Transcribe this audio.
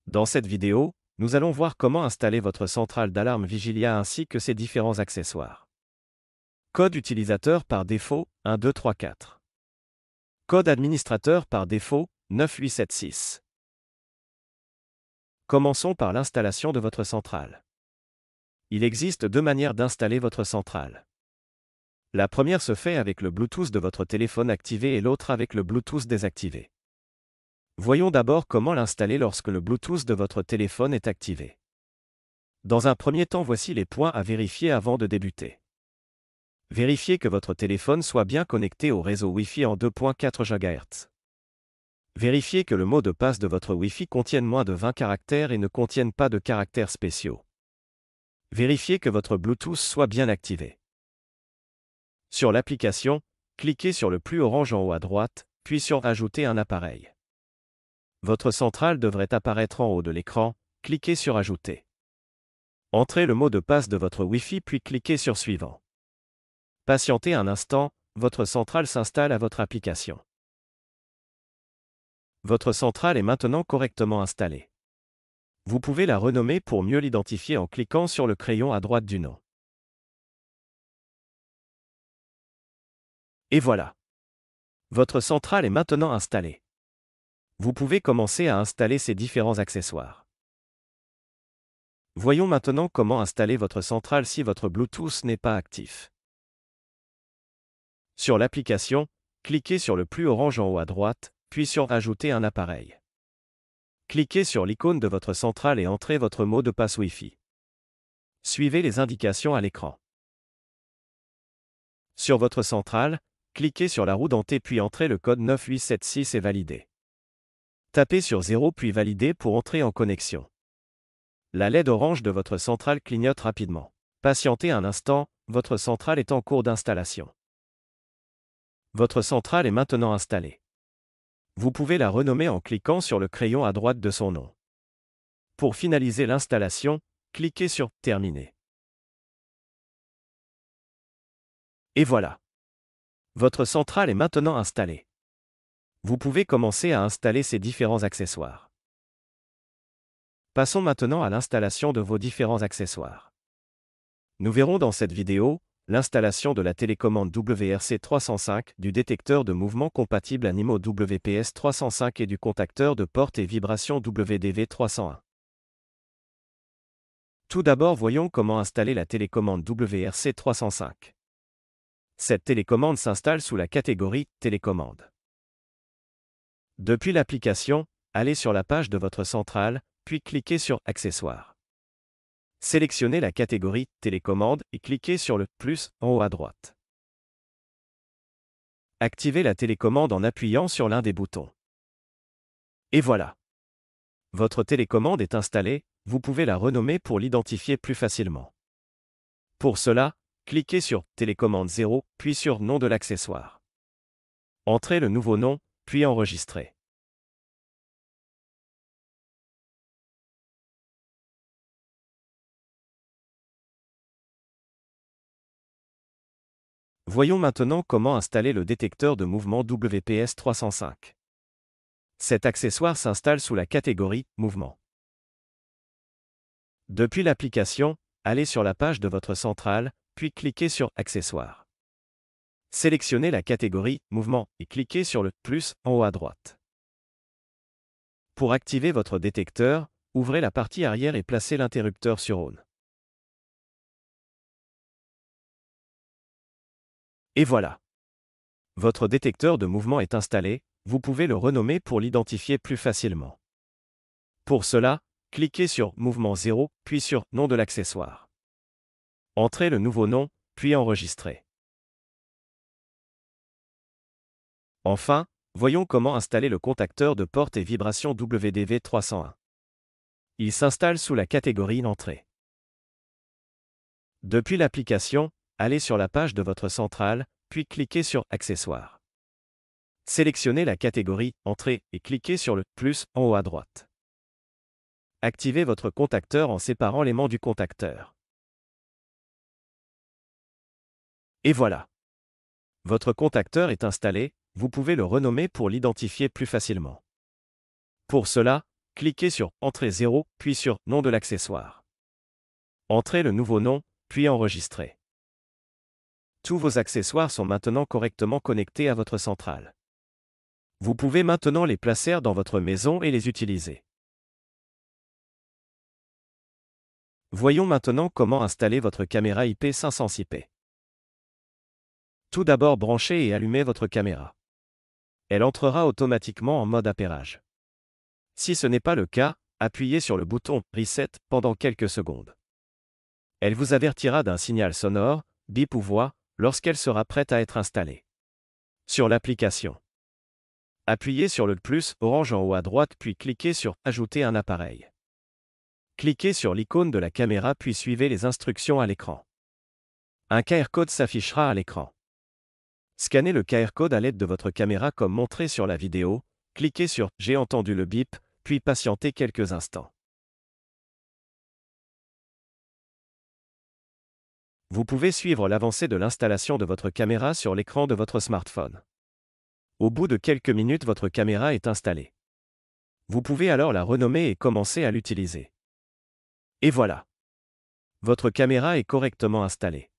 Dans cette vidéo, nous allons voir comment installer votre centrale d'alarme Vigilia ainsi que ses différents accessoires. Code utilisateur par défaut 1234. Code administrateur par défaut 9876. Commençons par l'installation de votre centrale. Il existe deux manières d'installer votre centrale. La première se fait avec le Bluetooth de votre téléphone activé et l'autre avec le Bluetooth désactivé. Voyons d'abord comment l'installer lorsque le Bluetooth de votre téléphone est activé. Dans un premier temps, voici les points à vérifier avant de débuter. Vérifiez que votre téléphone soit bien connecté au réseau Wi-Fi en 2.4 GHz. Vérifiez que le mot de passe de votre Wi-Fi contienne moins de 20 caractères et ne contienne pas de caractères spéciaux. Vérifiez que votre Bluetooth soit bien activé. Sur l'application, cliquez sur le plus orange en haut à droite, puis sur Ajouter un appareil. Votre centrale devrait apparaître en haut de l'écran, cliquez sur Ajouter. Entrez le mot de passe de votre Wi-Fi puis cliquez sur Suivant. Patientez un instant, votre centrale s'installe à votre application. Votre centrale est maintenant correctement installée. Vous pouvez la renommer pour mieux l'identifier en cliquant sur le crayon à droite du nom. Et voilà. Votre centrale est maintenant installée. Vous pouvez commencer à installer ces différents accessoires. Voyons maintenant comment installer votre centrale si votre Bluetooth n'est pas actif. Sur l'application, cliquez sur le plus orange en haut à droite, puis sur Ajouter un appareil. Cliquez sur l'icône de votre centrale et entrez votre mot de passe Wi-Fi. Suivez les indications à l'écran. Sur votre centrale, cliquez sur la roue dentée puis entrez le code 9876 et validez. Tapez sur 0 puis validez pour entrer en connexion. La LED orange de votre centrale clignote rapidement. Patientez un instant, votre centrale est en cours d'installation. Votre centrale est maintenant installée. Vous pouvez la renommer en cliquant sur le crayon à droite de son nom. Pour finaliser l'installation, cliquez sur Terminer. Et voilà. Votre centrale est maintenant installée. Vous pouvez commencer à installer ces différents accessoires. Passons maintenant à l'installation de vos différents accessoires. Nous verrons dans cette vidéo l'installation de la télécommande WRC305, du détecteur de mouvement compatible animaux WPS305 et du contacteur de porte et vibration WDV301. Tout d'abord, voyons comment installer la télécommande WRC305. Cette télécommande s'installe sous la catégorie Télécommande. Depuis l'application, allez sur la page de votre centrale, puis cliquez sur Accessoires. Sélectionnez la catégorie Télécommande et cliquez sur le plus en haut à droite. Activez la télécommande en appuyant sur l'un des boutons. Et voilà. Votre télécommande est installée, vous pouvez la renommer pour l'identifier plus facilement. Pour cela, cliquez sur Télécommande 0, puis sur Nom de l'accessoire. Entrez le nouveau nom, puis enregistrez. Voyons maintenant comment installer le détecteur de mouvement WPS305. Cet accessoire s'installe sous la catégorie Mouvement. Depuis l'application, allez sur la page de votre centrale, puis cliquez sur Accessoires. Sélectionnez la catégorie Mouvement et cliquez sur le plus en haut à droite. Pour activer votre détecteur, ouvrez la partie arrière et placez l'interrupteur sur On. Et voilà. Votre détecteur de mouvement est installé, vous pouvez le renommer pour l'identifier plus facilement. Pour cela, cliquez sur Mouvement 0, puis sur Nom de l'accessoire. Entrez le nouveau nom, puis enregistrez. Enfin, voyons comment installer le contacteur de porte et vibration WDV301. Il s'installe sous la catégorie Entrée. Depuis l'application, allez sur la page de votre centrale, puis cliquez sur Accessoires. Sélectionnez la catégorie Entrée et cliquez sur le plus en haut à droite. Activez votre contacteur en séparant l'aimant du contacteur. Et voilà. Votre contacteur est installé, vous pouvez le renommer pour l'identifier plus facilement. Pour cela, cliquez sur « Entrer 0 », puis sur « Nom de l'accessoire ». Entrez le nouveau nom, puis enregistrez. Tous vos accessoires sont maintenant correctement connectés à votre centrale. Vous pouvez maintenant les placer dans votre maison et les utiliser. Voyons maintenant comment installer votre caméra IP506P. Tout d'abord, branchez et allumez votre caméra. Elle entrera automatiquement en mode appairage. Si ce n'est pas le cas, appuyez sur le bouton « Reset » pendant quelques secondes. Elle vous avertira d'un signal sonore, bip ou voix, lorsqu'elle sera prête à être installée. Sur l'application, appuyez sur le plus orange en haut à droite puis cliquez sur « Ajouter un appareil ». Cliquez sur l'icône de la caméra puis suivez les instructions à l'écran. Un QR code s'affichera à l'écran. Scannez le QR code à l'aide de votre caméra comme montré sur la vidéo, cliquez sur « J'ai entendu le bip », puis patientez quelques instants. Vous pouvez suivre l'avancée de l'installation de votre caméra sur l'écran de votre smartphone. Au bout de quelques minutes, votre caméra est installée. Vous pouvez alors la renommer et commencer à l'utiliser. Et voilà! Votre caméra est correctement installée.